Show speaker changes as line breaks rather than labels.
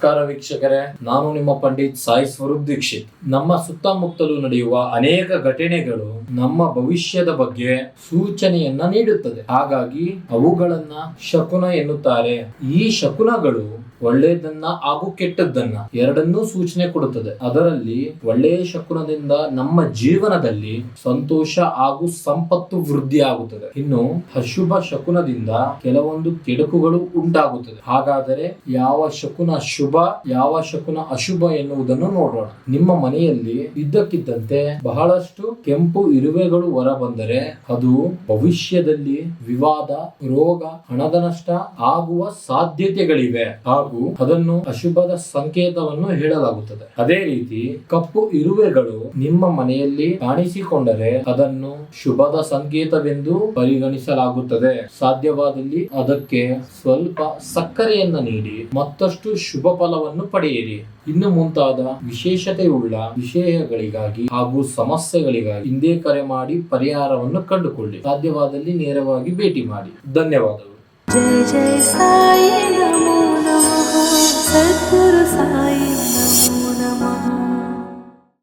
ನಮಸ್ಕಾರ ವೀಕ್ಷಕರೇ, ನಾನು ನಿಮ್ಮ ಪಂಡಿತ್ ಸಾಯಿ ಸ್ವರೂಪ್ ದೀಕ್ಷಿತ್. ನಮ್ಮ ಸುತ್ತಮುತ್ತಲು ನಡೆಯುವ ಅನೇಕ ಘಟನೆಗಳು ನಮ್ಮ ಭವಿಷ್ಯದ ಬಗ್ಗೆ ಸೂಚನೆಯನ್ನ ನೀಡುತ್ತದೆ. ಹಾಗಾಗಿ ಅವುಗಳನ್ನ ಶಕುನ ಎನ್ನುತ್ತಾರೆ. ಈ ಶಕುನಗಳು ಒಳ್ಳೆಯದನ್ನ ಹಾಗೂ ಕೆಟ್ಟದ್ದನ್ನ ಎರಡನ್ನೂ ಸೂಚನೆ ಕೊಡುತ್ತದೆ. ಅದರಲ್ಲಿ ಒಳ್ಳೆಯ ಶಕುನದಿಂದ ನಮ್ಮ ಜೀವನದಲ್ಲಿ ಸಂತೋಷ ಹಾಗೂ ಸಂಪತ್ತು ವೃದ್ಧಿ ಆಗುತ್ತದೆ. ಇನ್ನು ಅಶುಭ ಶಕುನದಿಂದ ಕೆಲವೊಂದು ಕೆಡುಕುಗಳು ಉಂಟಾಗುತ್ತದೆ. ಹಾಗಾದರೆ ಯಾವ ಶಕುನ ಶುಭ, ಯಾವ ಶಕುನ ಅಶುಭ ಎನ್ನುವುದನ್ನು ನೋಡೋಣ. ನಿಮ್ಮ ಮನೆಯಲ್ಲಿ ಇದ್ದಕ್ಕಿದ್ದಂತೆ ಬಹಳಷ್ಟು ಕೆಂಪು ಇರುವೆಗಳು ಹೊರ ಬಂದರೆ ಅದು ಭವಿಷ್ಯದಲ್ಲಿ ವಿವಾದ, ರೋಗ, ಹಣದ ನಷ್ಟ ಆಗುವ ಸಾಧ್ಯತೆಗಳಿವೆ ಹಾಗೂ ಅದನ್ನು ಅಶುಭದ ಸಂಕೇತವನ್ನು ಹೇಳಲಾಗುತ್ತದೆ. ಅದೇ ರೀತಿ ಕಪ್ಪು ಇರುವೆಗಳು ನಿಮ್ಮ ಮನೆಯಲ್ಲಿ ಕಾಣಿಸಿಕೊಂಡರೆ ಅದನ್ನು ಶುಭದ ಸಂಕೇತವೆಂದು ಪರಿಗಣಿಸಲಾಗುತ್ತದೆ. ಸಾಧ್ಯವಾದಲ್ಲಿ ಅದಕ್ಕೆ ಸ್ವಲ್ಪ ಸಕ್ಕರೆಯನ್ನ ನೀಡಿ ಮತ್ತಷ್ಟು ಶುಭ ಫಲವನ್ನು ಪಡೆಯಿರಿ. ಇನ್ನು ಮುಂತಾದ ವಿಶೇಷತೆಯುಳ್ಳ ವಿಷಯಗಳಿಗಾಗಿ ಹಾಗೂ ಸಮಸ್ಯೆಗಳಿಗಾಗಿ ಹಿಂದೆ ಕರೆ ಮಾಡಿ ಪರಿಹಾರವನ್ನು ಕಂಡುಕೊಳ್ಳಿ. ಸಾಧ್ಯವಾದಲ್ಲಿ ನೇರವಾಗಿ ಭೇಟಿ ಮಾಡಿ. ಧನ್ಯವಾದಗಳು.
ಜೈ ಜೈ